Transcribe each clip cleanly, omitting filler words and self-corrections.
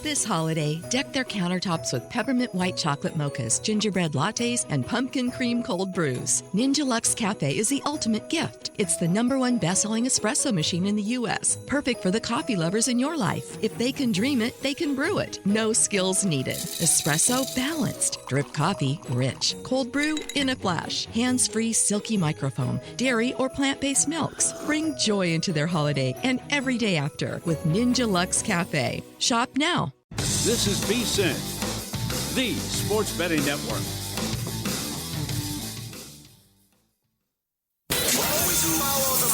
This holiday, deck their countertops with peppermint white chocolate mochas, gingerbread lattes, and pumpkin cream cold brews. Ninja Luxe Cafe is the ultimate gift. It's the #1 best-selling espresso machine in the U.S., perfect for the coffee lovers in your life. If they can dream it, they can brew it. No skills needed. Espresso balanced. Drip coffee rich. Cold brew in a flash. Hands-free silky microfoam. Dairy or plant-based milks. Bring joy into their holiday and every day after with Ninja Luxe Cafe. Shop now. This is VSiN, the Sports Betting Network. Always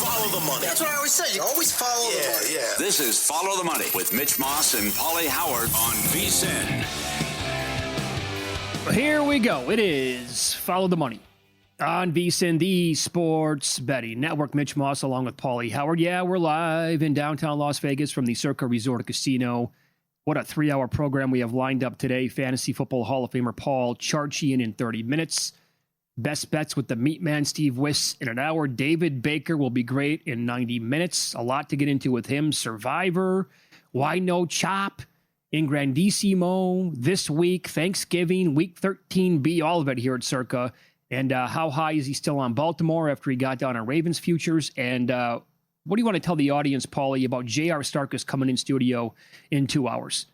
follow the money. That's what I always say. You always follow the money. Yeah. This is Follow the Money with Mitch Moss and Pauly Howard on VSiN. Here we go. It is Follow the Money on VSiN, the Sports Betting Network. Mitch Moss along with Pauly Howard. Yeah, we're live in downtown Las Vegas from the Circa Resort and Casino. What a 3-hour program we have lined up today. Fantasy Football Hall of Famer Paul Charchian in 30 minutes. Best bets with the meat man Steve Wiss in an hour. David Baker will be great in 90 minutes. A lot to get into with him. Survivor, Why No Chop, in Grandissimo, this week, Thanksgiving, Week 13B, all of it here at Circa. And how high is he still on Baltimore after he got down on Ravens futures? And what do you want to tell the audience, Pauly, about J.R. Starkus coming in studio in 2 hours?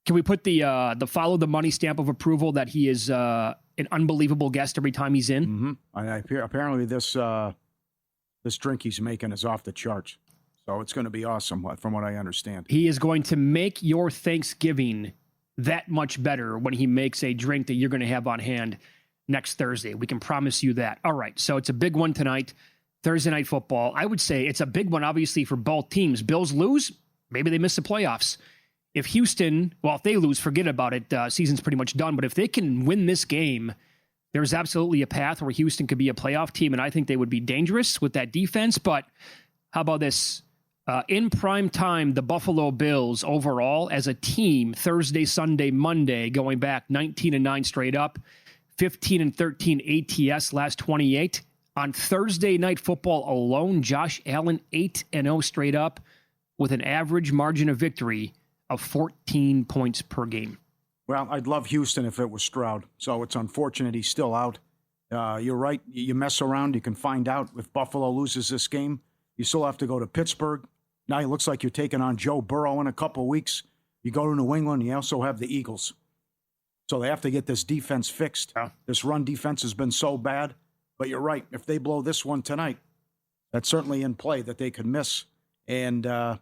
Can we put the Follow the Money stamp of approval that he is an unbelievable guest every time he's in? Mm-hmm. Apparently this drink he's making is off the charts. So it's going to be awesome from what I understand. He is going to make your Thanksgiving that much better when he makes a drink that you're going to have on hand next Thursday. We can promise you that. All right, so it's a big one tonight. Thursday Night Football. I would say it's a big one, obviously, for both teams. Bills lose, maybe they miss the playoffs. If Houston, well, if they lose, forget about it. Season's pretty much done. But if they can win this game, there's absolutely a path where Houston could be a playoff team, and I think they would be dangerous with that defense. But how about this? In prime time, the Buffalo Bills overall as a team, Thursday, Sunday, Monday, going back 19-9 straight up, 15-13 ATS last 28. On Thursday Night Football alone, Josh Allen 8-0 straight up with an average margin of victory of 14 points per game. Well, I'd love Houston if it was Stroud. So it's unfortunate he's still out. You're right. You mess around, you can find out if Buffalo loses this game. You still have to go to Pittsburgh. Now it looks like you're taking on Joe Burrow in a couple of weeks. You go to New England, you also have the Eagles. So they have to get this defense fixed. Yeah. This run defense has been so bad. But you're right. If they blow this one tonight, that's certainly in play that they could miss. And I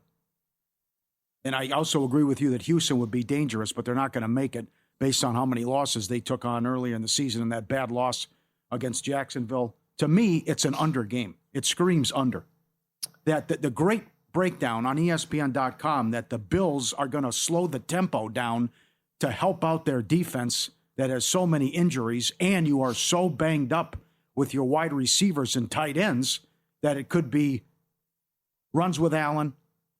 also agree with you that Houston would be dangerous, but they're not going to make it based on how many losses they took on earlier in the season and that bad loss against Jacksonville. To me, it's an under game. It screams under. That the great breakdown on ESPN.com that the Bills are going to slow the tempo down to help out their defense that has so many injuries, and you are so banged up with your wide receivers and tight ends that it could be runs with Allen,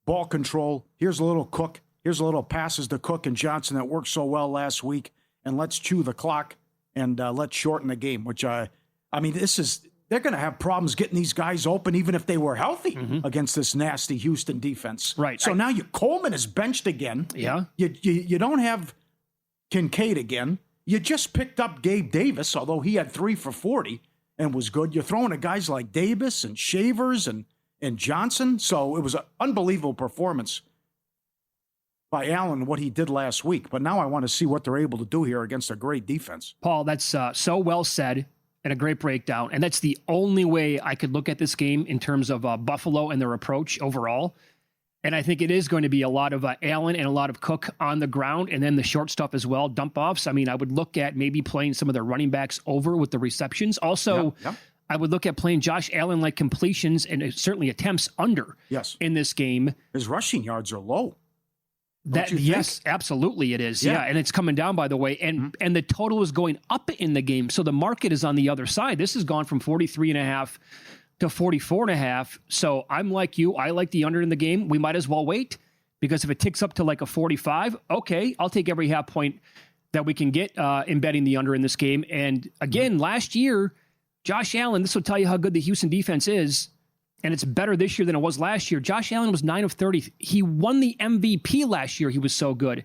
ball control. Here's a little Cook. Here's a little passes to Cook and Johnson that worked so well last week. And let's chew the clock and let's shorten the game, which they're going to have problems getting these guys open even if they were healthy against this nasty Houston defense. Right. So now Coleman is benched again. Yeah. You don't have Kincaid again. You just picked up Gabe Davis, although he had 3 for 40. And was good. You're throwing at guys like Davis and Shavers and Johnson. So it was an unbelievable performance by Allen, what he did last week. But now I want to see what they're able to do here against a great defense. Paul, that's so well said and a great breakdown. And that's the only way I could look at this game in terms of Buffalo and their approach overall. And I think it is going to be a lot of Allen and a lot of Cook on the ground, and then the short stuff as well, dump-offs. I mean, I would look at maybe playing some of their running backs over with the receptions. Also, I would look at playing Josh Allen like completions and certainly attempts under in this game. His rushing yards are low. Yes, absolutely it is. Yeah, and it's coming down, by the way. And and the total is going up in the game, so the market is on the other side. This has gone from 43.5 to 44.5. So I'm like you. I like the under in the game. We might as well wait because if it ticks up to like a 45, okay, I'll take every half point that we can get in betting the under in this game. And again, last year, Josh Allen, this will tell you how good the Houston defense is. and it's better this year than it was last year. Josh Allen was 9 of 30. He won the MVP last year. He was so good.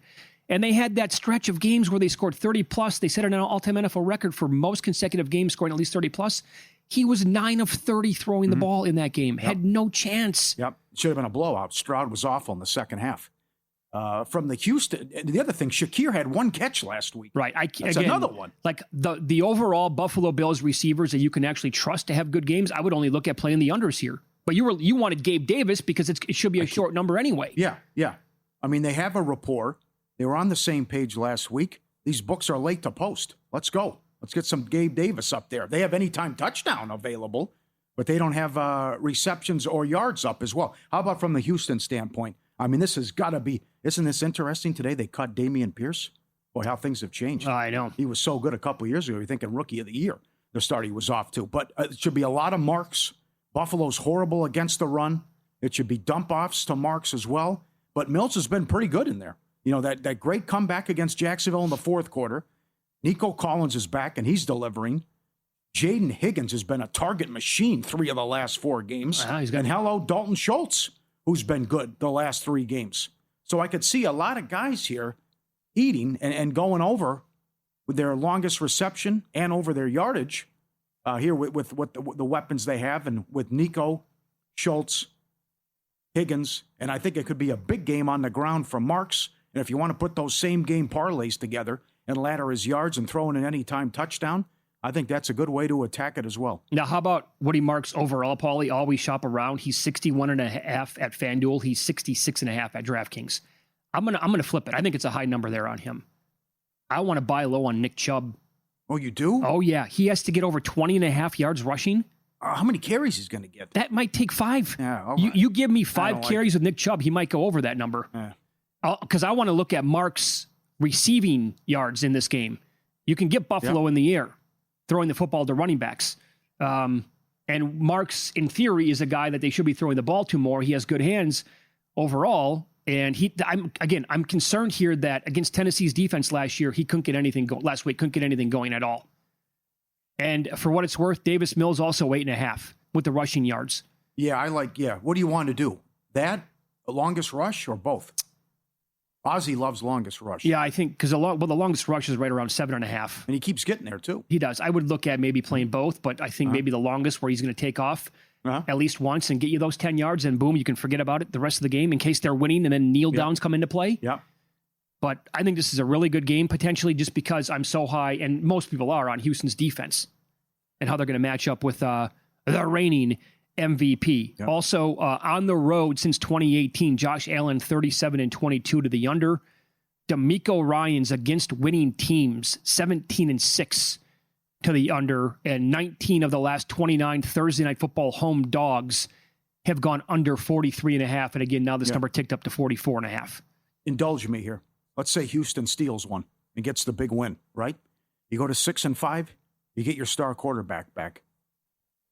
And they had that stretch of games where they scored 30+. They set an all-time NFL record for most consecutive games scoring at least 30+. He was 9 of 30 throwing the ball in that game. Had no chance. Yep. Should have been a blowout. Stroud was awful in the second half. From the Houston, the other thing, Shakir had one catch last week. Right. That's another one. Like the overall Buffalo Bills receivers that you can actually trust to have good games, I would only look at playing the unders here. But you wanted Gabe Davis because it should be a short number anyway. Yeah. I mean, they have a rapport. They were on the same page last week. These books are late to post. Let's go. Let's get some Gabe Davis up there. They have anytime touchdown available, but they don't have receptions or yards up as well. How about from the Houston standpoint? I mean, this has got to be, isn't this interesting today? They cut Dameon Pierce. Boy, how things have changed. I know. He was so good a couple of years ago. You're thinking rookie of the year. The start he was off to. But it should be a lot of marks. Buffalo's horrible against the run. It should be dump-offs to marks as well. But Mills has been pretty good in there. You know, that great comeback against Jacksonville in the fourth quarter. Nico Collins is back, and he's delivering. Jaden Higgins has been a target machine 3 of the last 4 games. And hello, Dalton Schultz, who's been good the last 3 games. So I could see a lot of guys here eating and going over with their longest reception and over their yardage here with the weapons they have, and with Nico, Schultz, Higgins. And I think it could be a big game on the ground from Marks. And if you want to put those same game parlays together and ladder his yards and throw in an anytime touchdown, I think that's a good way to attack it as well. Now, how about Woody Marks overall, Pauly? Always shop around. He's 61.5 at FanDuel. He's 66.5 at DraftKings. I'm gonna flip it. I think it's a high number there on him. I want to buy low on Nick Chubb. Oh, you do? Oh, yeah. He has to get over 20.5 yards rushing. How many carries he's going to get? That might take 5. Yeah, all right. You give me 5 carries with Nick Chubb, he might go over that number. Yeah. Because I want to look at Marks' receiving yards in this game. You can get Buffalo in the air, throwing the football to running backs. And Marks, in theory, is a guy that they should be throwing the ball to more. He has good hands overall. And I'm concerned here that against Tennessee's defense last year, he couldn't get anything going. Last week, couldn't get anything going at all. And for what it's worth, Davis Mills also 8.5 with the rushing yards. Yeah, what do you want to do? That, the longest rush, or both? Ozzie loves longest rush. Yeah, I think because the longest rush is right around 7.5. And he keeps getting there, too. He does. I would look at maybe playing both, but I think maybe the longest where he's going to take off at least once and get you those 10 yards, and boom, you can forget about it the rest of the game in case they're winning and then kneel downs come into play. Yeah. But I think this is a really good game, potentially just because I'm so high, and most people are, on Houston's defense and how they're going to match up with the reigning MVP. Yep. Also, on the road since 2018, Josh Allen 37-22 to the under. DeMeco Ryans against winning teams 17-6 to the under, and 19 of the last 29 Thursday Night Football home dogs have gone under 43.5. And again, now this number ticked up to 44.5. Indulge me here. Let's say Houston steals one and gets the big win, right? You go to 6-5, you get your star quarterback back.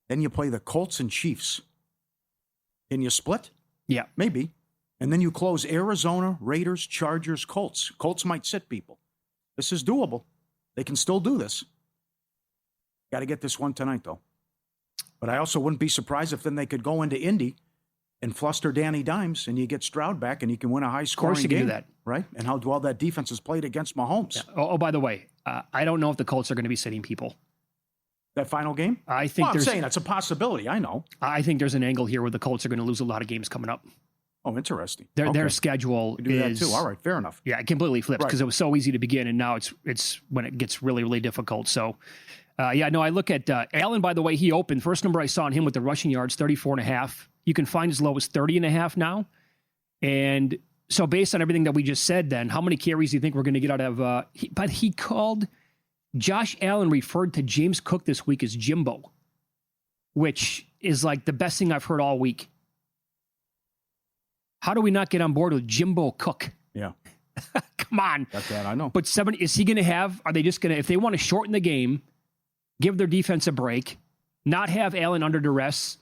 Then you play the Colts and Chiefs. Can you split? Yeah. Maybe. And then you close Arizona, Raiders, Chargers, Colts. Colts might sit people. This is doable. They can still do this. Got to get this one tonight, though. But I also wouldn't be surprised if then they could go into Indy and fluster Danny Dimes, and you get Stroud back, and you can win a high-scoring game. Of course you can do that. Right? And how well that defense has played against Mahomes. Yeah. Oh, by the way, I don't know if the Colts are going to be sitting people. That final game? I think I'm saying that's a possibility. I know. I think there's an angle here where the Colts are going to lose a lot of games coming up. Oh, interesting. Their schedule do is... that too. All right, fair enough. Yeah, it completely flips because it was so easy to begin, and now it's when it gets really, really difficult. So, I look at Allen, by the way, he opened. First number I saw on him with the rushing yards, 34.5. You can find as low as 30.5 now. And so based on everything that we just said then, how many carries do you think we're going to get out of... he called... Josh Allen referred to James Cook this week as Jimbo, which is like the best thing I've heard all week. How do we not get on board with Jimbo Cook? Yeah. Come on. That's that, I know. But is he going to are they just going to, if they want to shorten the game, give their defense a break, not have Allen under duress,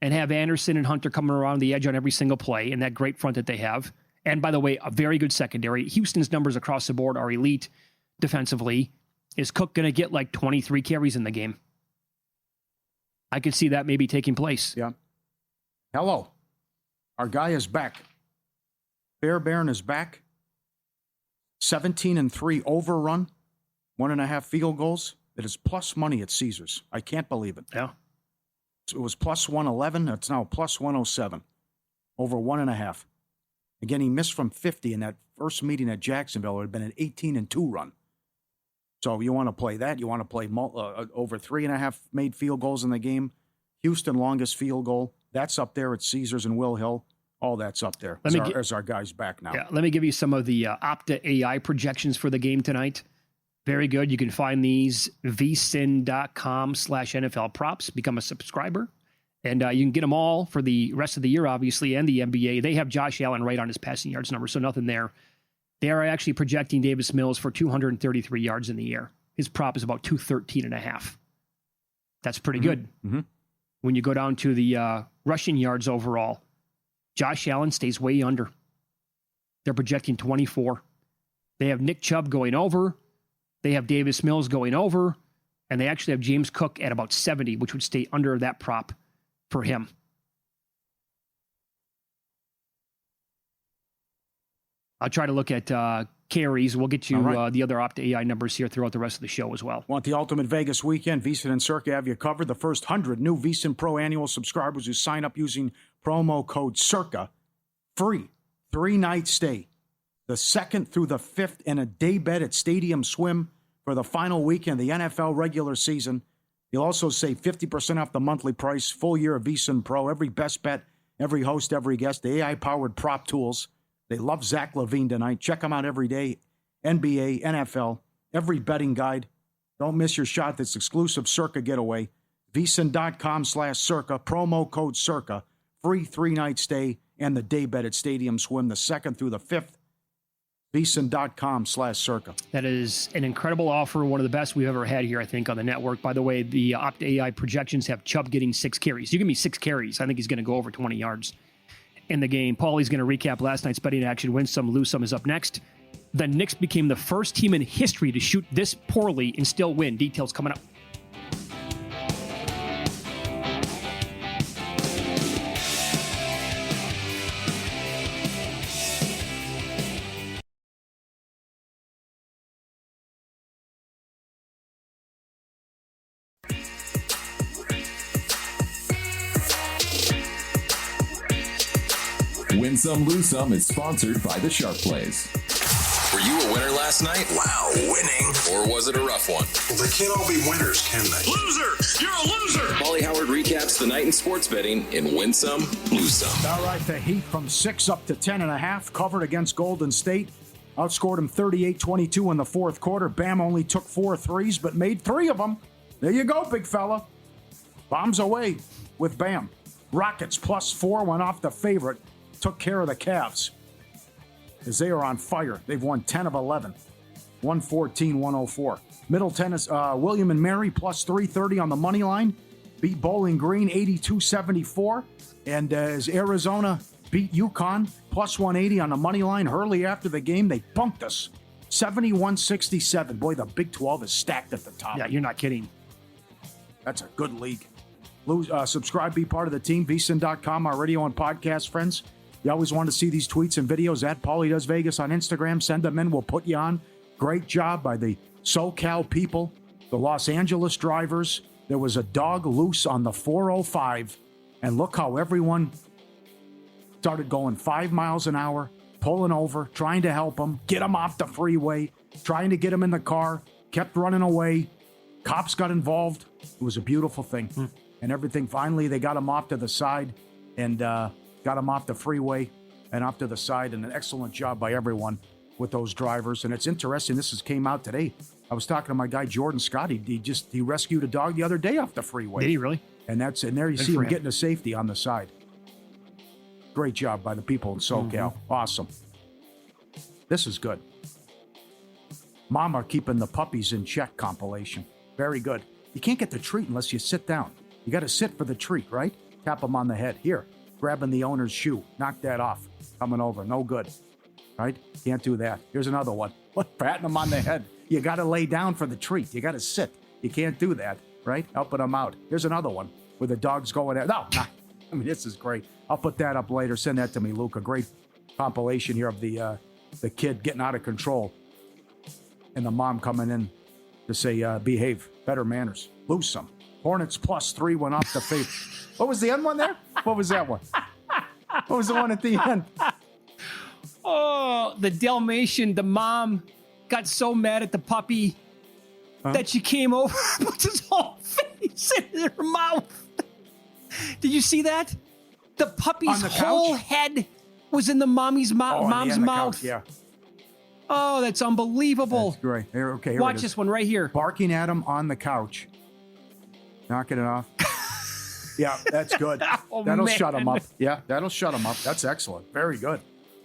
and have Anderson and Hunter coming around the edge on every single play in that great front that they have? And by the way, a very good secondary. Houston's numbers across the board are elite defensively. Is Cook going to get like 23 carries in the game? I could see that maybe taking place. Yeah. Hello. Our guy is back. Bear Baron is back. 17-3 overrun. 1.5 field goals. It is plus money at Caesars. I can't believe it. Yeah. It was plus 111. It's now plus 107. Over 1.5. Again, he missed from 50 in that first meeting at Jacksonville. It had been an 18-2 run. So you want to play that. You want to play over 3.5 made field goals in the game. Houston, longest field goal. That's up there at Caesars and Will Hill. All that's up there as our guy's back now. Yeah, let me give you some of the Opta AI projections for the game tonight. Very good. You can find these vsin.com/NFL props. Become a subscriber. And you can get them all for the rest of the year, obviously, and the NBA. They have Josh Allen right on his passing yards number, so nothing there. They are actually projecting Davis Mills for 233 yards in the air. His prop is about 213.5. That's pretty good. Mm-hmm. When you go down to the rushing yards overall, Josh Allen stays way under. They're projecting 24. They have Nick Chubb going over. They have Davis Mills going over. And they actually have James Cook at about 70, which would stay under that prop for him. I'll try to look at carries. We'll get you the other Opta AI numbers here throughout the rest of the show as well. Want the ultimate Vegas weekend? VSiN and Circa have you covered. The first 100 new VSiN Pro annual subscribers who sign up using promo code CIRCA, free 3-night stay. The 2nd through the 5th in a day bed at Stadium Swim for the final weekend of the NFL regular season. You'll also save 50% off the monthly price, full year of VSiN Pro, every best bet, every host, every guest, the AI-powered prop tools. They love Zach LaVine tonight. Check them out every day. NBA, NFL, every betting guide. Don't miss your shot. This exclusive Circa getaway. VSiN.com/Circa, promo code Circa, free 3-night stay, and the day bed at Stadium Swim, the 2nd through the 5th. VSiN.com/Circa. That is an incredible offer, one of the best we've ever had here, I think, on the network. By the way, the Opta AI projections have Chubb getting 6 carries. You give me 6 carries. I think he's going to go over 20 yards in the game. Pauly's going to recap last night's betting action. Win some, lose some is up next. The Knicks became the first team in history to shoot this poorly and still win. Details coming up. Win Some, Lose Some is sponsored by the Sharp Plays. Were you a winner last night? Wow, winning. Or was it a rough one? Well, they can't all be winners, can they? Loser! You're a loser! Pauly Howard recaps the night in sports betting in Win Some, Lose Some. All right, the Heat from 6 up to 10.5, covered against Golden State. Outscored them 38-22 in the fourth quarter. Bam only took 4 threes, but made 3 of them. There you go, big fella. Bombs away with Bam. Rockets +4 went off the favorite. Took care of the Cavs as they are on fire. They've won 10 of 11, 114-104. Middle Tennis, William and Mary +330 on the money line. Beat Bowling Green 82-74. And as Arizona beat UConn +180 on the money line. Hurley after the game, they bumped us 71-67. Boy, the Big 12 is stacked at the top. Yeah, you're not kidding. That's a good league. Subscribe, be part of the team. VSiN.com, our radio and podcast friends. You always want to see these tweets and videos at Pauly Does Vegas on Instagram. Send them in. We'll put you on. Great job by the SoCal people, the Los Angeles drivers. There was a dog loose on the 405, and look how everyone started going 5 miles an hour, pulling over, trying to help them, get them off the freeway, trying to get them in the car, kept running away. Cops got involved. It was a beautiful thing. And everything, finally, they got him off to the side and got him off the freeway and off to the side. And an excellent job by everyone with those drivers. And it's interesting, came out today. I was talking to my guy, Jordan Scott. He rescued a dog the other day off the freeway. Did he really? And there you see him getting to safety on the side. Great job by the people in SoCal. Awesome. This is good. Mama keeping the puppies in check compilation. Very good. You can't get the treat unless you sit down. You got to sit for the treat, right? Tap them on the head. Here, grabbing the owner's shoe. Knock that off. Coming over. No good. Right? Can't do that. Here's another one. Patting them on the head. You got to lay down for the treat. You got to sit. You can't do that, right? Helping them out. Here's another one where the dog's going at. No, I mean, this is great. I'll put that up later. Send that to me, Luke. A great compilation here of the kid getting out of control and the mom coming in to say, behave, better manners, lose some. Hornets +3 went off the favorite. What was the end one there? What was that one? What was the one at the end? Oh, the Dalmatian, the mom got so mad at the puppy that she came over and put his whole face in her mouth. Did you see that? The puppy's whole head was in the mom's mouth. Couch, yeah. Oh, that's unbelievable. That's great. Here Watch this one right here. Barking at him on the couch. Knocking it off. Yeah, that's good. That'll shut him up. Yeah, that'll shut him up. That's excellent. Very good.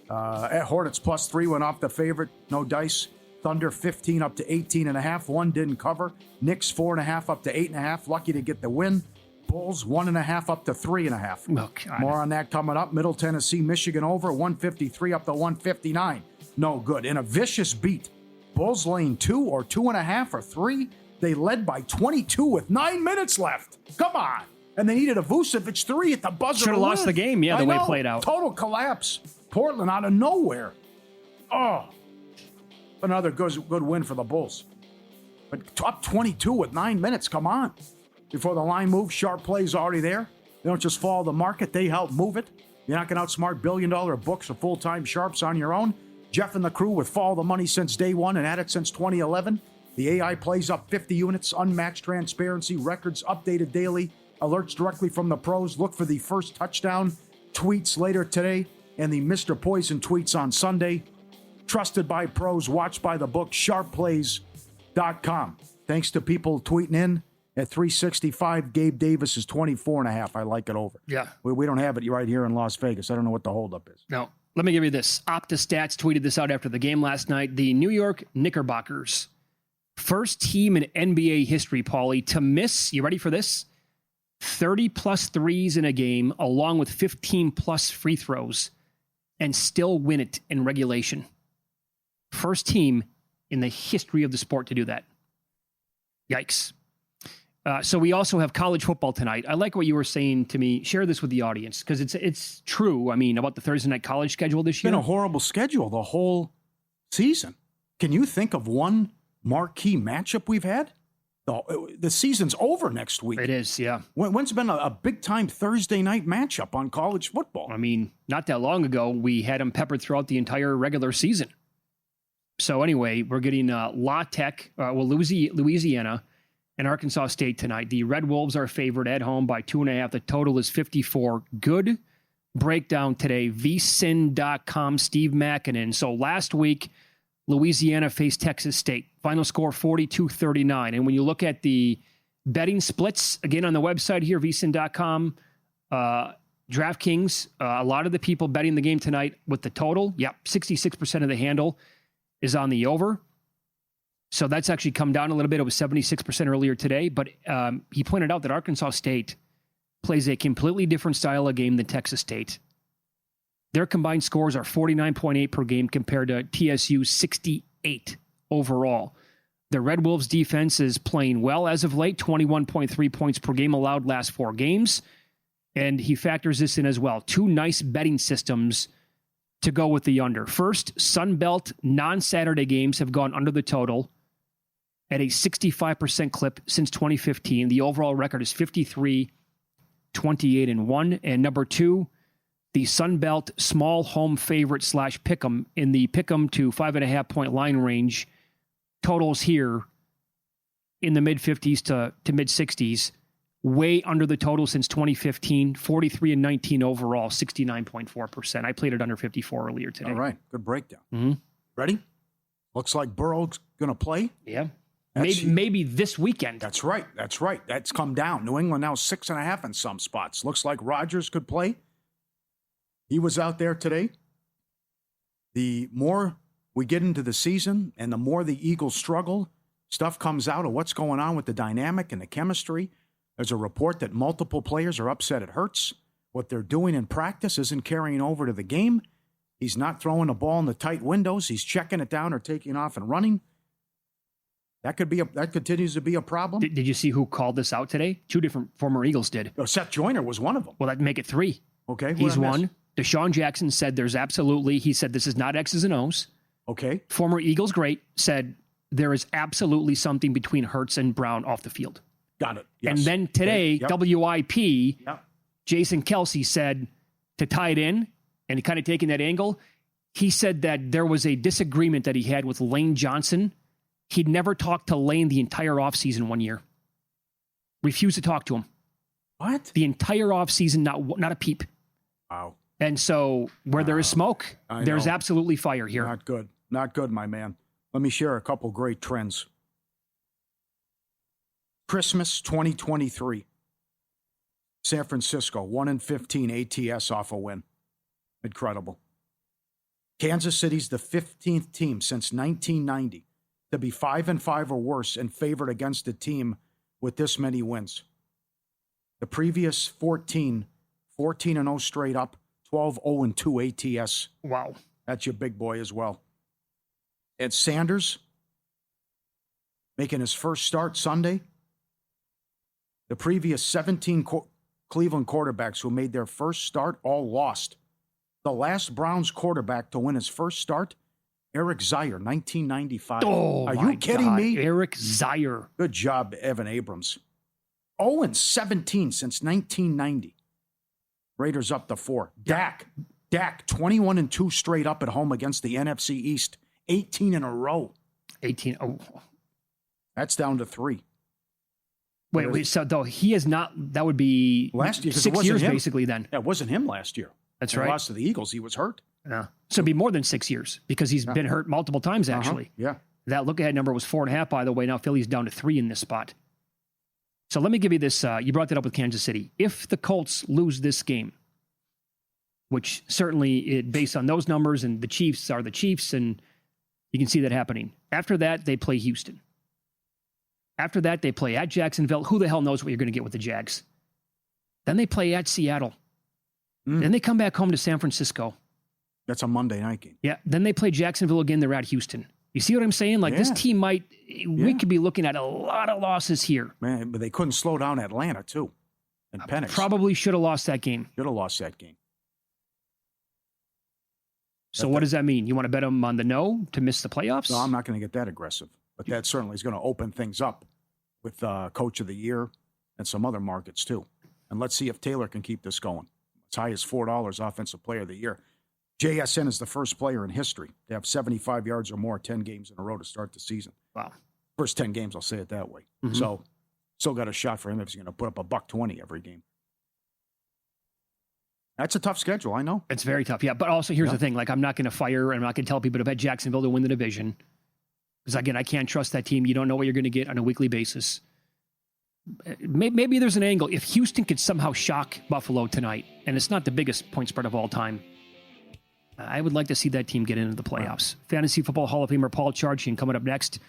Hornets +3 went off the favorite. No dice. Thunder 15 up to 18.5. One didn't cover. Knicks 4.5 up to 8.5. Lucky to get the win. Bulls 1.5 up to 3.5. Oh, God. More on that coming up. Middle Tennessee, Michigan over 153 up to 159. No good. In a vicious beat. Bulls laying 2 or 2.5 or 3. They led by 22 with 9 minutes left. Come on. And they needed a Vucevic 3 at the buzzer. Should have lost the game, the way it played out. Total collapse. Portland out of nowhere. Oh. Another good win for the Bulls. But up 22 with 9 minutes. Come on. Before the line moves, sharp plays already there. They don't just follow the market. They help move it. You're not going to outsmart billion-dollar books or full-time sharps on your own. Jeff and the crew with follow the money since day one and at it since 2011. The AI plays up 50 units, unmatched transparency, records updated daily, alerts directly from the pros. Look for the first touchdown tweets later today and the Mr. Poison tweets on Sunday. Trusted by pros, watched by the book, sharpplays.com. Thanks to people tweeting in at 365. Gabe Davis is 24.5. I like it over. Yeah. We don't have it right here in Las Vegas. I don't know what the holdup is. No. Let me give you this. OptaStats tweeted this out after the game last night. The New York Knickerbockers, first team in NBA history, Pauly, to miss, you ready for this? 30-plus threes in a game, along with 15-plus free throws, and still win it in regulation. First team in the history of the sport to do that. Yikes. So we also have college football tonight. I like what you were saying to me. Share this with the audience, because it's true, about the Thursday night college schedule this year. It's been a horrible schedule the whole season. Can you think of one marquee matchup we've had? The season's over next week. It is, yeah. When's been a big-time Thursday night matchup on college football? Not that long ago, we had them peppered throughout the entire regular season. So anyway, we're getting La Tech, Louisiana, and Arkansas State tonight. The Red Wolves are favored at home by 2.5. The total is 54. Good breakdown today. vsin.com, Steve Makinen. So last week, Louisiana faced Texas State. Final score 42-39. And when you look at the betting splits, again on the website here, vsin.com, DraftKings, a lot of the people betting the game tonight with the total, 66% of the handle is on the over. So that's actually come down a little bit. It was 76% earlier today. But he pointed out that Arkansas State plays a completely different style of game than Texas State. Their combined scores are 49.8 per game compared to TSU's 68 overall. The Red Wolves defense is playing well as of late, 21.3 points per game allowed last 4 games. And he factors this in as well. 2 nice betting systems to go with the under. First, Sun Belt non-Saturday games have gone under the total at a 65% clip since 2015. The overall record is 53, 28, and 1. And number 2, the Sun Belt small home favorite / pick'em in the pick'em to 5.5 point line range. Totals here in the mid 50s to mid 60s. Way under the total since 2015, 43 and 19 overall, 69.4%. I played it under 54 earlier today. All right, good breakdown. Mm-hmm. Ready? Looks like Burrow's going to play. Yeah. Maybe this weekend. That's right. That's come down. New England now 6.5 in some spots. Looks like Rodgers could play. He was out there today. The more we get into the season and the more the Eagles struggle, stuff comes out of what's going on with the dynamic and the chemistry. There's a report that multiple players are upset at Hurts. What they're doing in practice isn't carrying over to the game. He's not throwing the ball in the tight windows. He's checking it down or taking off and running. That continues to be a problem. Did you see who called this out today? 2 different former Eagles did. Oh, Seth Joyner was one of them. Well, that'd make it 3. Okay. He's one. Deshaun Jackson said he said this is not X's and O's. Okay. Former Eagles great said there is absolutely something between Hurts and Brown off the field. Got it. Yes. And then today, WIP, Jason Kelsey said, to tie it in, and he kind of taking that angle, he said that there was a disagreement that he had with Lane Johnson. He'd never talked to Lane the entire offseason 1 year. Refused to talk to him. What? The entire offseason, not a peep. Wow. And so where there is smoke, there's absolutely fire here. Not good. Not good, my man. Let me share a couple great trends. Christmas 2023. San Francisco, 1-15 ATS off a win. Incredible. Kansas City's the 15th team since 1990 to be 5-5 or worse and favored against a team with this many wins. The previous 14-0 straight up, 12-0-2 ATS. Wow. That's your big boy as well. And Sanders making his first start Sunday. The previous 17 Cleveland quarterbacks who made their first start all lost. The last Browns quarterback to win his first start, Eric Zier, 1995. Oh, are you kidding me? Eric Zier. Good job, Evan Abrams. 0-17 since 1990. Raiders up to 4. Dak, 21-2 straight up at home against the NFC East. 18 in a row. 18. Oh. That's down to 3. Wait. So though he is not, that would be last year, 6 years basically then. Yeah, it wasn't him last year. That's when right. He lost to the Eagles. He was hurt. Yeah. So it'd be more than 6 years because he's been hurt multiple times actually. Yeah. That look ahead number was 4.5, by the way. Now Philly's down to 3 in this spot. So let me give you this. You brought that up with Kansas City. If the Colts lose this game, which certainly based on those numbers, and the Chiefs are the Chiefs, and you can see that happening. After that, they play Houston. After that, they play at Jacksonville. Who the hell knows what you're going to get with the Jags? Then they play at Seattle. Then they come back home to San Francisco. That's a Monday night game. Yeah. Then they play Jacksonville again. They're at Houston. You see what I'm saying? Like this team we could be looking at a lot of losses here. Man, but they couldn't slow down Atlanta too. And Penix. Probably should have lost that game. Should have lost that game. So what does that mean? You want to bet them on the no to miss the playoffs? No, I'm not going to get that aggressive. But that certainly is going to open things up with Coach of the Year and some other markets too. And let's see if Taylor can keep this going. As high as $4 Offensive Player of the Year. JSN is the first player in history to have 75 yards or more 10 games in a row to start the season. Wow. First 10 games, I'll say it that way. So still got a shot for him if he's going to put up $120 every game. That's a tough schedule, I know. It's very tough, yeah. But also, here's the thing. Like, I'm not going to fire, and I'm not going to tell people to bet Jacksonville to win the division. Because, again, I can't trust that team. You don't know what you're going to get on a weekly basis. Maybe there's an angle. If Houston could somehow shock Buffalo tonight, and it's not the biggest point spread of all time, I would like to see that team get into the playoffs. Fantasy Football Hall of Famer Paul Charchian coming up next.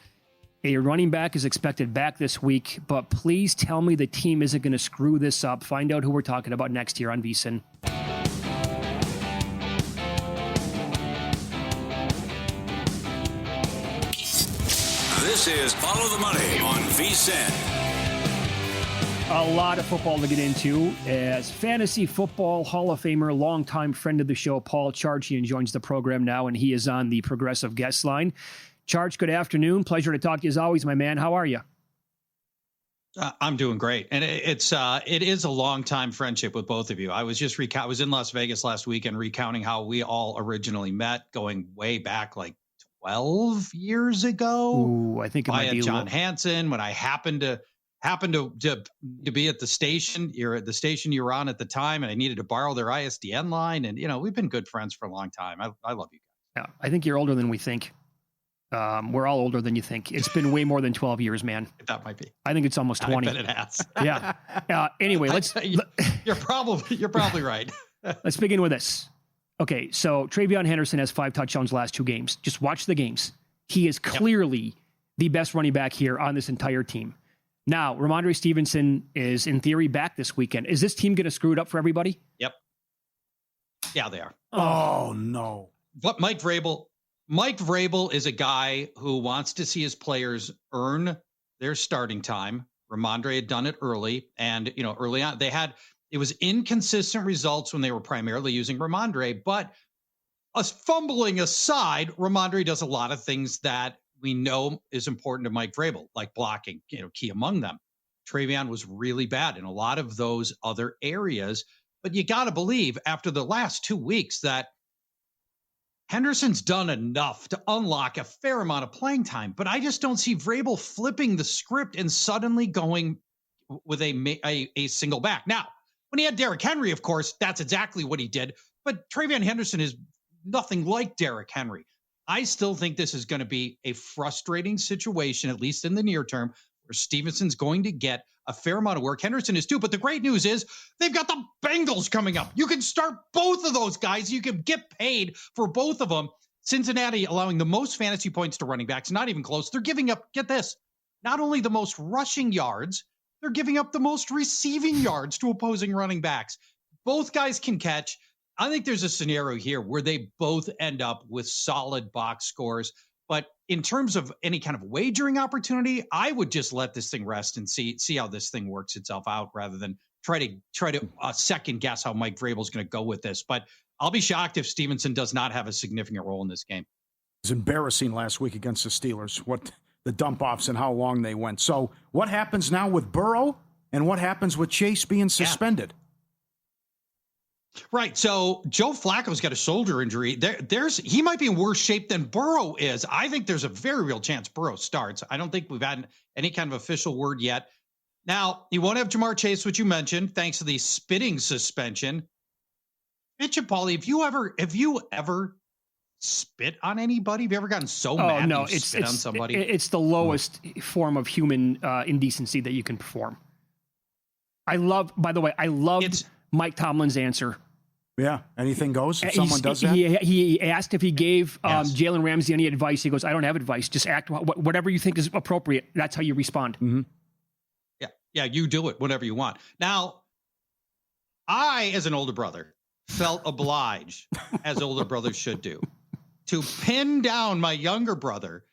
A running back is expected back this week, but please tell me the team isn't going to screw this up. Find out who we're talking about next here on VSiN. This is Follow the Money on VSiN. A lot of football to get into as Fantasy Football Hall of Famer, longtime friend of the show, Paul Charchian joins the program now, and he is on the Progressive Guest Line. Charch, good afternoon. Pleasure to talk to you as always, my man. How are you? I'm doing great. And it is a long time friendship with both of you. I was I was in Las Vegas last weekend recounting how we all originally met going way back like 12 years ago. Ooh, I think it might be John Hansen when I happened to be at the station. You're at the station you were on at the time, and I needed to borrow their ISDN line. And, we've been good friends for a long time. I love you guys. Yeah, I think you're older than we think. We're all older than you think. It's been way more than 12 years, man. That might be. I think it's almost 20. I bet it has. Yeah. Anyway, You're probably right. Let's begin with this. Okay, so Travion Henderson has 5 touchdowns last 2 games. Just watch the games. He is clearly the best running back here on this entire team. Now, Ramondre Stevenson is, in theory, back this weekend. Is this team going to screw it up for everybody? Yep. Yeah, they are. Oh, no. But Mike Vrabel Mike Vrabel is a guy who wants to see his players earn their starting time. Ramondre had done it early, and early on it was inconsistent results when they were primarily using Ramondre. But us fumbling aside, Ramondre does a lot of things that we know is important to Mike Vrabel, like blocking, key among them. Travion was really bad in a lot of those other areas. But you got to believe after the last 2 weeks that Henderson's done enough to unlock a fair amount of playing time. But I just don't see Vrabel flipping the script and suddenly going with a single back. Now, when he had Derrick Henry, of course, that's exactly what he did. But Travion Henderson is nothing like Derrick Henry. I still think this is going to be a frustrating situation, at least in the near term, where Stevenson's going to get a fair amount of work. Henderson is too. But the great news is they've got the Bengals coming up. You can start both of those guys. You can get paid for both of them. Cincinnati allowing the most fantasy points to running backs, not even close. They're giving up, get this, not only the most rushing yards, they're giving up the most receiving yards to opposing running backs. Both guys can catch. I think there's a scenario here where they both end up with solid box scores. But in terms of any kind of wagering opportunity, I would just let this thing rest and see how this thing works itself out rather than try to second guess how Mike Vrabel is going to go with this. But I'll be shocked if Stevenson does not have a significant role in this game. It was embarrassing last week against the Steelers, what the dump-offs and how long they went. So what happens now with Burrow and what happens with Chase being suspended? Right. So Joe Flacco's got a shoulder injury. He might be in worse shape than Burrow is. I think there's a very real chance Burrow starts. I don't think we've had any kind of official word yet. Now, you won't have Jamar Chase, which you mentioned, thanks to the spitting suspension. Mitch and Pauly, have you ever spit on anybody? Have you ever gotten so mad no, that you spit on somebody? It's the lowest form of human indecency that you can perform. I loved Mike Tomlin's answer. Yeah, anything goes if someone does that? He asked if he gave Jalen Ramsey any advice. He goes, I don't have advice. Just act whatever you think is appropriate. That's how you respond. Mm-hmm. Yeah, you do it whatever you want. Now, I, as an older brother, felt obliged, as older brothers should do, to pin down my younger brother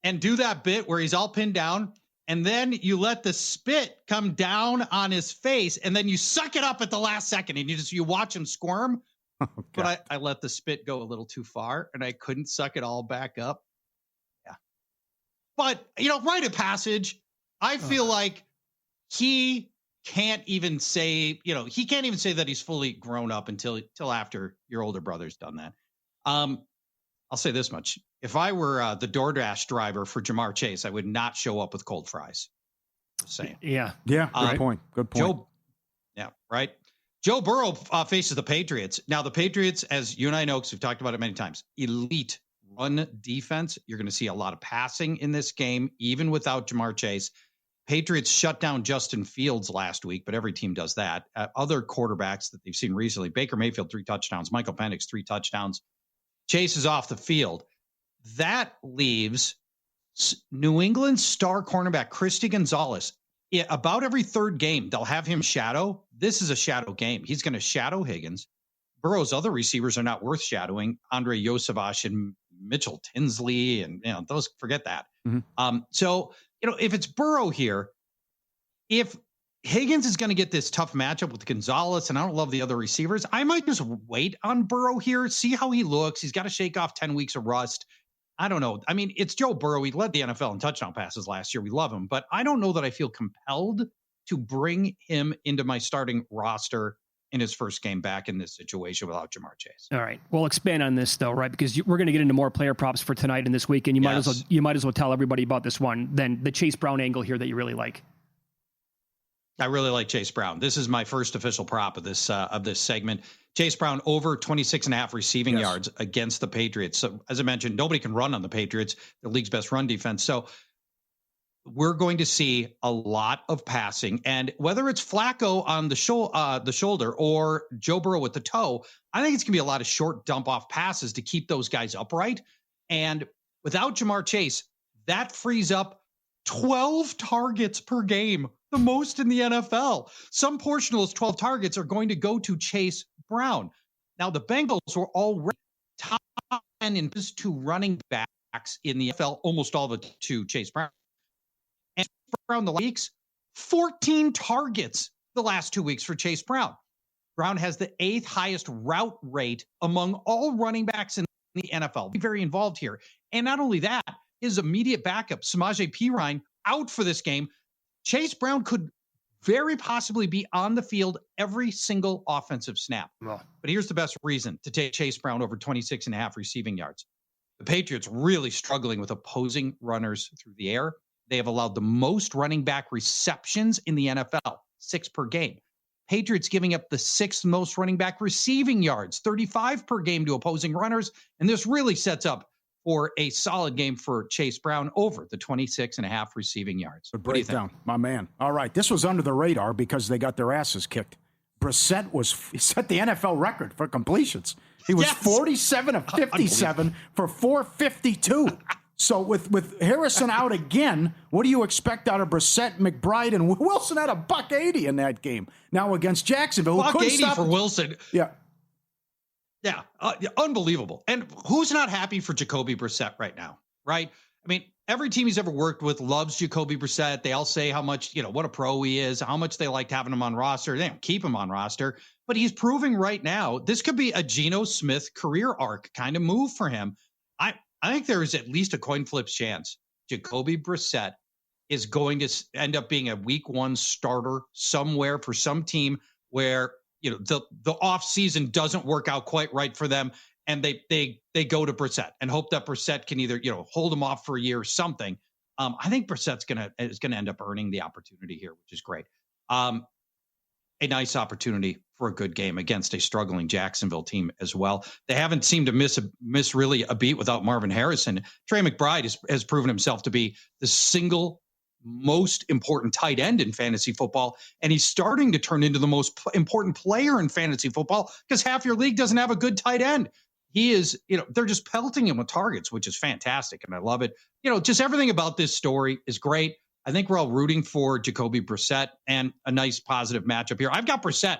and do that bit where he's all pinned down. And then you let the spit come down on his face, and then you suck it up at the last second, and you watch him squirm. Oh, but I let the spit go a little too far, and I couldn't suck it all back up. Yeah. But, rite of passage, I feel like he can't even say that he's fully grown up until after your older brother's done that. I'll say this much. If I were the DoorDash driver for Jamar Chase, I would not show up with cold fries. Just saying. Yeah. Yeah. Good point. Right. Joe Burrow faces the Patriots. Now, the Patriots, as you and I know, because we've talked about it many times, elite run defense. You're going to see a lot of passing in this game, even without Jamar Chase. Patriots shut down Justin Fields last week, but every team does that. Other quarterbacks that they've seen recently, Baker Mayfield, 3 touchdowns, Michael Penix, 3 touchdowns. Chase is off the field. That leaves New England's star cornerback, Christy Gonzalez. About every third game, they'll have him shadow. This is a shadow game. He's going to shadow Higgins. Burrow's other receivers are not worth shadowing. Andre Yosevach and Mitchell Tinsley, and those, forget that. Mm-hmm. So, if it's Burrow here, if Higgins is going to get this tough matchup with Gonzalez, and I don't love the other receivers, I might just wait on Burrow here, see how he looks. He's got to shake off 10 weeks of rust. I don't know. I mean, it's Joe Burrow. He led the NFL in touchdown passes last year. We love him, but I don't know that I feel compelled to bring him into my starting roster in his first game back in this situation without Jamar Chase. All right. We'll expand on this though, right? Because we're going to get into more player props for tonight and this week, and you might as well tell everybody about this one. Then the Chase Brown angle here that you really like. I really like Chase Brown. This is my first official prop of this segment. Chase Brown over 26.5 receiving yards against the Patriots. So as I mentioned, nobody can run on the Patriots, the league's best run defense. So we're going to see a lot of passing, and whether it's Flacco on the shoulder or Joe Burrow with the toe, I think it's going to be a lot of short dump off passes to keep those guys upright. And without Jamar Chase, that frees up 12 targets per game, the most in the NFL. Some portion of those 12 targets are going to go to Chase Brown. Now, the Bengals were already top 10 in his 2 running backs in the NFL, almost all of it to Chase Brown. And around the weeks, 14 targets the last 2 weeks for Chase Brown. Brown has the 8th highest route rate among all running backs in the NFL. Very involved here. And not only that, his immediate backup, Samaje Perine, out for this game. Chase Brown could very possibly be on the field every single offensive snap. Oh. But here's the best reason to take Chase Brown over 26.5 receiving yards. The Patriots really struggling with opposing runners through the air. They have allowed the most running back receptions in the NFL, 6 per game. Patriots giving up the 6th most running back receiving yards, 35 per game to opposing runners. And this really sets up for a solid game for Chase Brown over the 26.5 receiving yards. A breakdown, my man. All right, this was under the radar because they got their asses kicked. Brissett he set the NFL record for completions. He was 47 of 57 for 452. So with Harrison out again, what do you expect out of Brissett, McBride, and Wilson had a $180 in that game. Now against Jacksonville, $180 for Wilson. Yeah. Yeah, unbelievable. And who's not happy for Jacoby Brissett right now, right? I mean, every team he's ever worked with loves Jacoby Brissett. They all say how much, what a pro he is, how much they liked having him on roster. They don't keep him on roster, but he's proving right now this could be a Geno Smith career arc kind of move for him. I think there is at least a coin flip chance Jacoby Brissett is going to end up being a week 1 starter somewhere for some team where the off season doesn't work out quite right for them, and they go to Brissett and hope that Brissett can either hold him off for a year or something. I think Brissett's is gonna end up earning the opportunity here, which is great. A nice opportunity for a good game against a struggling Jacksonville team as well. They haven't seemed to miss really a beat without Marvin Harrison. Trey McBride has proven himself to be the single most important tight end in fantasy football, and he's starting to turn into the most important player in fantasy football because half your league doesn't have a good tight end. He is, they're just pelting him with targets, which is fantastic, and I love it. Just everything about this story is great. I think we're all rooting for Jacoby Brissett and a nice positive matchup here. I've got Brissett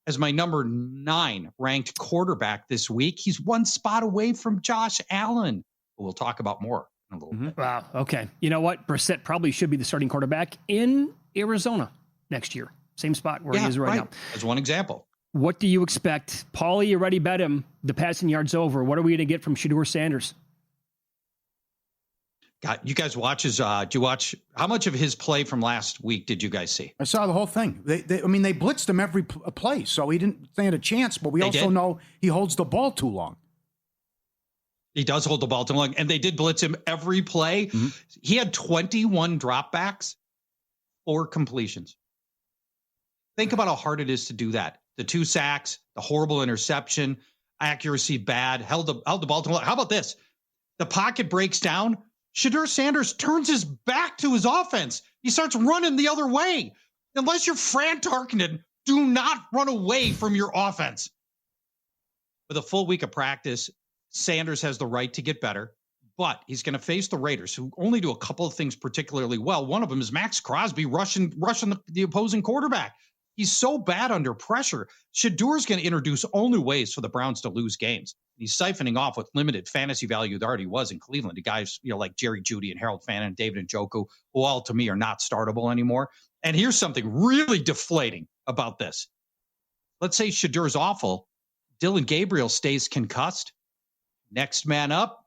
as my number 9 ranked quarterback this week. He's 1 spot away from Josh Allen, who we'll talk about more in a little bit. Wow. Okay. You know what? Brissett probably should be the starting quarterback in Arizona next year. Same spot where he is right now. As one example. What do you expect? Pauly, you already bet him. The passing yards over. What are we going to get from Shedeur Sanders? God, you guys watch his, did you watch, how much of his play from last week did you guys see? I saw the whole thing. They blitzed him every play, so he didn't stand a chance, but we also know he holds the ball too long. He does hold the ball too long, and they did blitz him every play. Mm-hmm. He had 21 dropbacks, 4 completions. Think about how hard it is to do that. The 2 sacks, the horrible interception, accuracy bad, held the ball too long. How about this? The pocket breaks down. Shedeur Sanders turns his back to his offense. He starts running the other way. Unless you're Fran Tarkenton, do not run away from your offense. With a full week of practice, Sanders has the right to get better, but he's going to face the Raiders, who only do a couple of things particularly well. One of them is Max Crosby rushing the opposing quarterback. He's so bad under pressure. Shedeur's going to introduce all new ways for the Browns to lose games. He's siphoning off with limited fantasy value that already was in Cleveland to guys like Jerry Jeudy and Harold Fannin and David Njoku, who all to me are not startable anymore. And here's something really deflating about this. Let's say Shedeur's awful. Dylan Gabriel stays concussed. Next man up,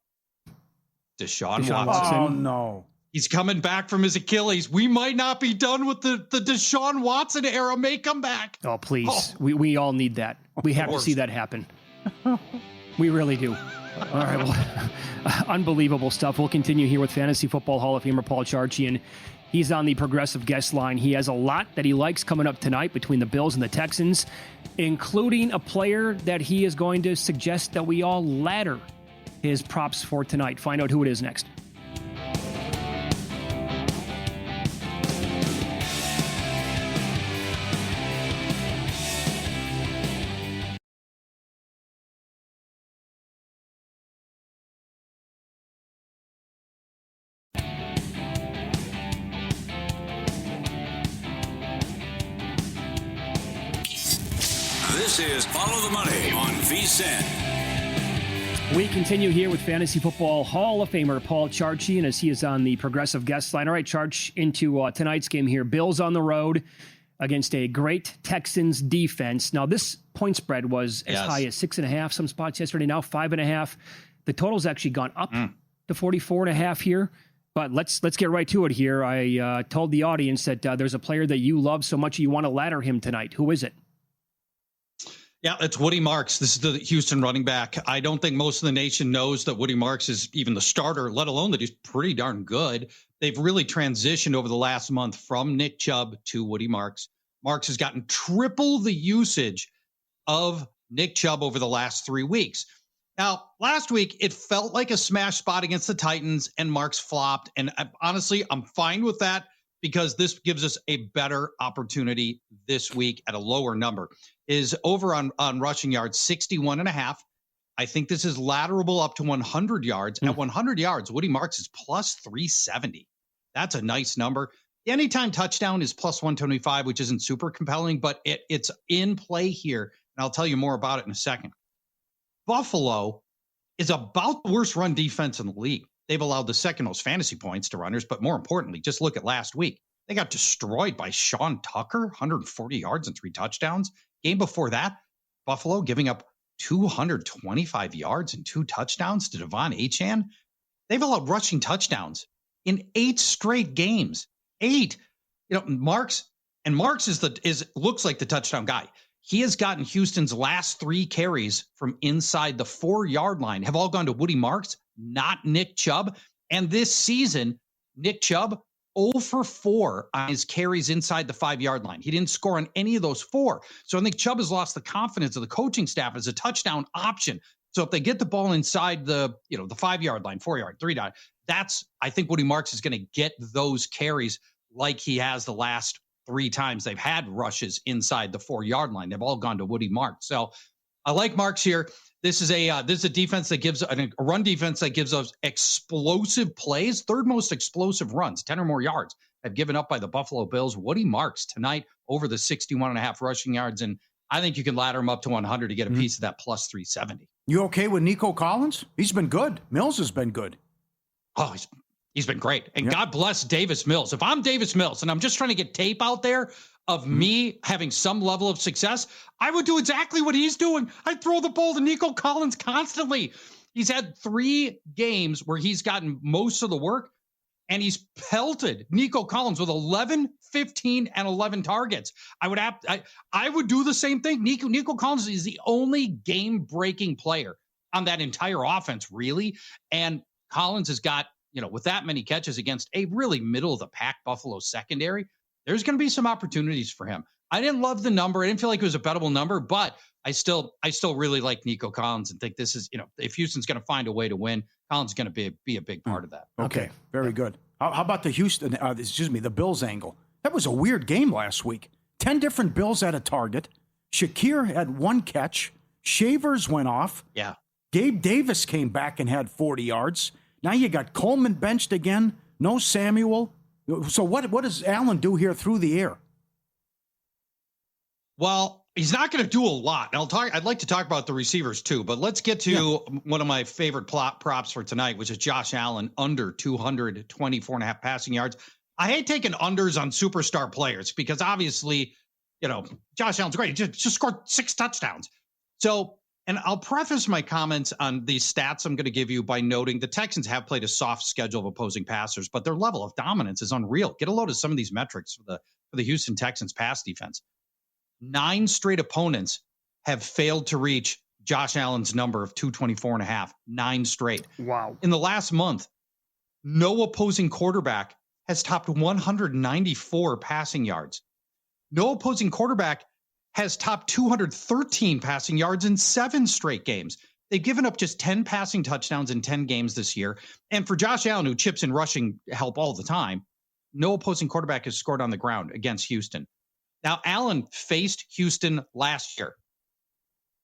Deshaun Watson. Oh, no. He's coming back from his Achilles. We might not be done with the Deshaun Watson era. May come back. Oh, please. Oh. We all need that. We have to see that happen. We really do. All right. Well, unbelievable stuff. We'll continue here with Fantasy Football Hall of Famer Paul Charchian. He's on the progressive guest line. He has a lot that he likes coming up tonight between the Bills and the Texans, including a player that he is going to suggest that we all ladder his props for tonight. Find out who it is next. This is Follow the Money on VSiN. We continue here with Fantasy Football Hall of Famer Paul Charchian as he is on the progressive guest line. All right, Charch, into tonight's game here. Bills on the road against a great Texans defense. Now, this point spread was as high as 6.5 some spots yesterday, now 5.5. The total's actually gone up to 44.5 here. But let's get right to it here. I told the audience that there's a player that you love so much you want to ladder him tonight. Who is it? Yeah, it's Woody Marks. This is the Houston running back. I don't think most of the nation knows that Woody Marks is even the starter, let alone that he's pretty darn good. They've really transitioned over the last month from Nick Chubb to Woody Marks. Marks has gotten triple the usage of Nick Chubb over the last 3 weeks. Now, last week, it felt like a smash spot against the Titans, and Marks flopped. And honestly, I'm fine with that because this gives us a better opportunity this week at a lower number. Is over on rushing yards, 61.5. I think this is laterable up to 100 yards. At 100 yards, Woody Marks is plus 370. That's a nice number. The anytime touchdown is plus 125, which isn't super compelling, but it's in play here. And I'll tell you more about it in a second. Buffalo is about the worst run defense in the league. They've allowed the second most fantasy points to runners, but more importantly, just look at last week. They got destroyed by Sean Tucker, 140 yards and 3 touchdowns. Game before that, Buffalo giving up 225 yards and 2 touchdowns to Devon Achane. They've allowed rushing touchdowns in 8 straight games. 8. Marks looks like the touchdown guy. He has gotten Houston's last 3 carries from inside the 4-yard line have all gone to Woody Marks, not Nick Chubb. And this season, Nick Chubb 0 for 4 on his carries inside the 5-yard line. He didn't score on any of those 4. So I think Chubb has lost the confidence of the coaching staff as a touchdown option. So if they get the ball inside the 5-yard line, 4-yard, 3-yard, I think Woody Marks is going to get those carries like he has the last 3 times they've had rushes inside the 4-yard line. They've all gone to Woody Marks. So I like Marks here. This is a defense that gives a run defense that gives us explosive plays, 3rd most explosive runs, 10 or more yards have given up by the Buffalo Bills. Woody Marks tonight over the 61.5 rushing yards. And I think you can ladder him up to 100 to get a piece of that plus 370. You okay with Nico Collins? He's been good. Mills has been good. Oh, he's been great. And God bless Davis Mills. If I'm Davis Mills and I'm just trying to get tape out there of me having some level of success, I would do exactly what he's doing. I'd throw the ball to Nico Collins constantly. He's had 3 games where he's gotten most of the work, and he's pelted Nico Collins with 11, 15, and 11 targets. I would do the same thing. Nico Collins is the only game-breaking player on that entire offense, really. And Collins has got, with that many catches against a really middle-of-the-pack Buffalo secondary, there's going to be some opportunities for him. I didn't love the number. I didn't feel like it was a bettable number, but I still really like Nico Collins and think this is, if Houston's going to find a way to win, Collins is going to be a big part of that. Okay. Very good. How about the Bills angle? That was a weird game last week. 10 different Bills at a target. Shakir had 1 catch. Shavers went off. Yeah. Gabe Davis came back and had 40 yards. Now you got Coleman benched again. No Samuel. So what does Allen do here through the air? Well, he's not going to do a lot. And I'd like to talk about the receivers too, but let's get to one of my favorite props for tonight, which is Josh Allen under 224.5 passing yards. I hate taking unders on superstar players because obviously, Josh Allen's great. He just scored 6 touchdowns. So, and I'll preface my comments on these stats I'm going to give you by noting the Texans have played a soft schedule of opposing passers, but their level of dominance is unreal. Get a load of some of these metrics for the Houston Texans pass defense. 9 straight opponents have failed to reach Josh Allen's number of 224.5. 9 straight. Wow. In the last month, no opposing quarterback has topped 194 passing yards. No opposing quarterback has topped 213 passing yards in 7 straight games. They've given up just 10 passing touchdowns in 10 games this year. And for Josh Allen, who chips in rushing help all the time, no opposing quarterback has scored on the ground against Houston. Now, Allen faced Houston last year,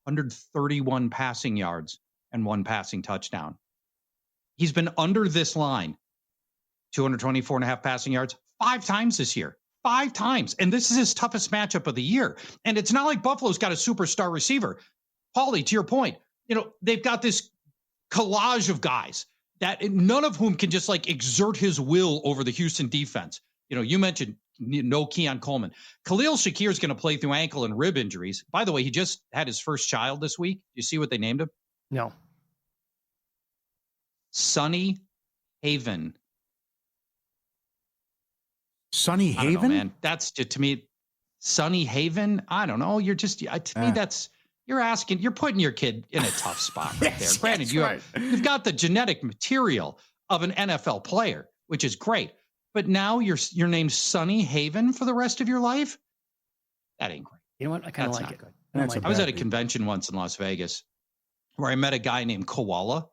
131 passing yards and 1 passing touchdown. He's been under this line, 224.5 passing yards, 5 times this year. 5 times. And this is his toughest matchup of the year. And it's not like Buffalo's got a superstar receiver. Pauly, to your point, they've got this collage of guys that none of whom can just like exert his will over the Houston defense. You know, you mentioned no Keon Coleman. Khalil Shakir is going to play through ankle and rib injuries. By the way, he just had his first child this week. You see what they named him? No. Sonny Haven. Sonny Haven? I don't know, man. That's just, to me, Sonny Haven. I don't know. You're just, to me, that's, you're putting your kid in a tough spot right there. Granted, you've got the genetic material of an NFL player, which is great. But now your name's Sonny Haven for the rest of your life? That ain't great. You know what? I kind of like it. I was at a convention once in Las Vegas where I met a guy named Koala.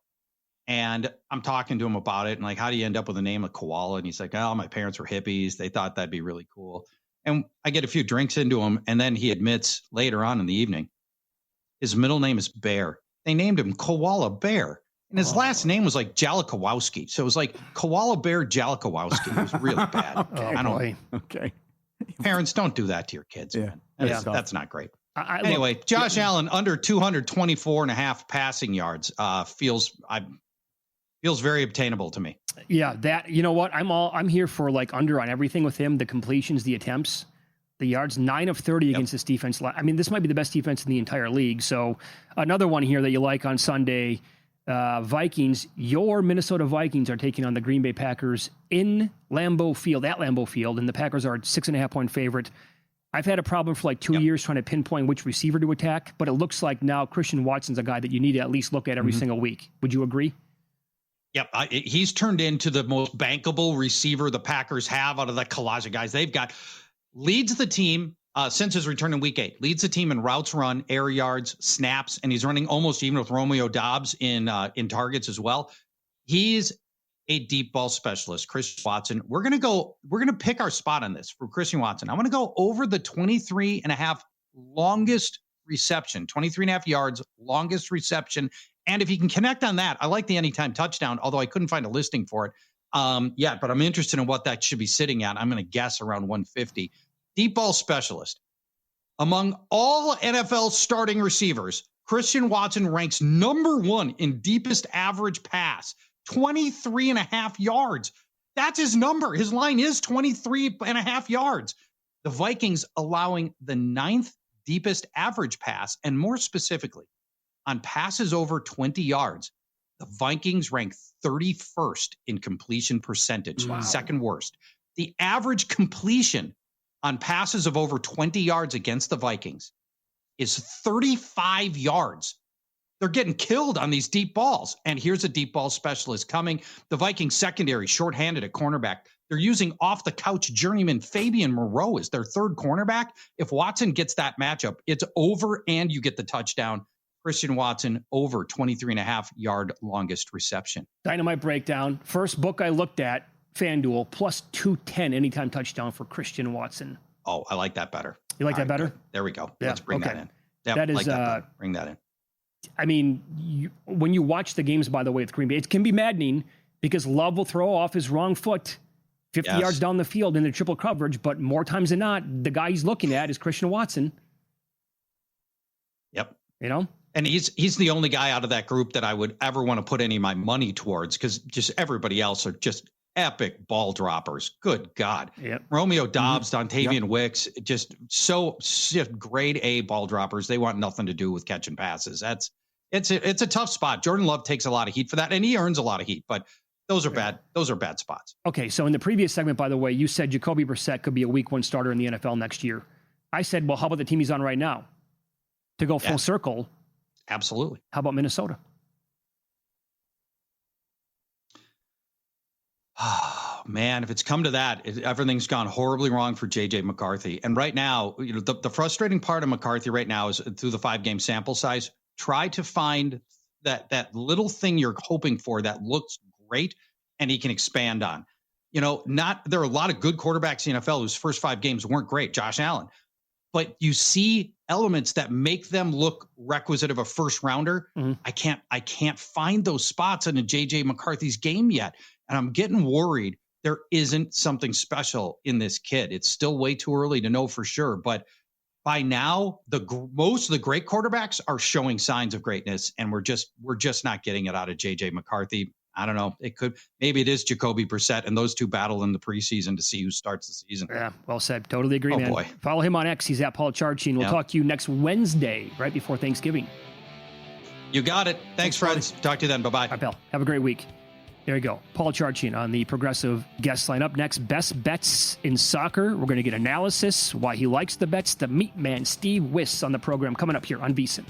And I'm talking to him about it. And like, how do you end up with the name of Koala? And he's like, oh, my parents were hippies. They thought that'd be really cool. And I get a few drinks into him. And then he admits later on in the evening, his middle name is Bear. They named him Koala Bear. And his last name was like Jalikowski. So it was like Koala Bear Jalikowski. It was really bad. Okay. Parents, don't do that to your kids, man. That's not great. Anyway, Josh Allen under 224 and a half passing yards feels very obtainable to me. Yeah, that, you know what? I'm here for like under on everything with him. The completions, the attempts, the yards, 9 of 30 against this defense. I mean, this might be the best defense in the entire league. So another one here that you like on Sunday, Vikings. Your Minnesota Vikings are taking on the Green Bay Packers in Lambeau Field, and the Packers are a 6.5-point favorite. I've had a problem for like 2 years trying to pinpoint which receiver to attack, but it looks like now Christian Watson's a guy that you need to at least look at every single week. Would you agree? Yep. He's turned into the most bankable receiver the Packers have out of the collage of guys they've got. Leads the team since his return in week 8. Leads the team in routes run, air yards, snaps, and he's running almost even with Romeo Doubs in targets as well. He's a deep ball specialist, Christian Watson. We're going to pick our spot on this for Christian Watson. I want to go over the 23.5 longest reception, 23.5 yards, longest reception. And if he can connect on that, I like the anytime touchdown, although I couldn't find a listing for it yet, but I'm interested in what that should be sitting at. I'm going to guess around 150. Deep ball specialist. Among all NFL starting receivers, Christian Watson ranks number 1 in deepest average pass, 23.5 yards. That's his number. His line is 23.5 yards. The Vikings allowing the 9th deepest average pass, and more specifically, on passes over 20 yards, the Vikings rank 31st in completion percentage, second worst. The average completion on passes of over 20 yards against the Vikings is 35 yards. They're getting killed on these deep balls. And here's a deep ball specialist coming. The Vikings secondary shorthanded at cornerback. They're using off-the-couch journeyman Fabian Moreau as their third cornerback. If Watson gets that matchup, it's over and you get the touchdown. Christian Watson over 23.5 yard longest reception. Dynamite breakdown. First book I looked at, FanDuel, plus 210 anytime touchdown for Christian Watson. Oh, I like that better. You like that better? Good. There we go. Yeah, Let's bring that in. Yep, that is, like that bring that in. I mean, when you watch the games, by the way, with Green Bay, it can be maddening because Love will throw off his wrong foot 50 yards down the field in the triple coverage, but more times than not, the guy he's looking at is Christian Watson. Yep. You know? And he's the only guy out of that group that I would ever want to put any of my money towards because just everybody else are just epic ball droppers. Good God. Yep. Romeo Doubs, Dontavian Wicks, just grade A ball droppers. They want nothing to do with catching passes. It's a tough spot. Jordan Love takes a lot of heat for that, and he earns a lot of heat, but those are bad. Those are bad spots. Okay, so in the previous segment, by the way, you said Jacoby Brissett could be a week 1 starter in the NFL next year. I said, well, how about the team he's on right now? To go full circle. Absolutely. How about Minnesota? Oh, man, if it's come to that, everything's gone horribly wrong for J.J. McCarthy. And right now, the frustrating part of McCarthy right now is through the 5-game sample size, try to find that little thing you're hoping for that looks great and he can expand on. There are a lot of good quarterbacks in the NFL whose first 5 games weren't great, Josh Allen. But you see elements that make them look requisite of a first rounder. Mm-hmm. I can't find those spots in a JJ McCarthy's game yet. And I'm getting worried there isn't something special in this kid. It's still way too early to know for sure, but by now, most of the great quarterbacks are showing signs of greatness, and we're just not getting it out of JJ McCarthy. I don't know. Maybe it is Jacoby Brissett, and those two battle in the preseason to see who starts the season. Yeah, well said. Totally agree, man. Boy. Follow him on X. He's at Paul Charchian. We'll talk to you next Wednesday, right before Thanksgiving. You got it. Thanks, friends. Talk to you then. Bye-bye. All right, pal. Have a great week. There you go. Paul Charchian on the Progressive guest line. Up next, best bets in soccer. We're going to get analysis, why he likes the bets. The meat man, Steve Wiss, on the program coming up here on VSiN.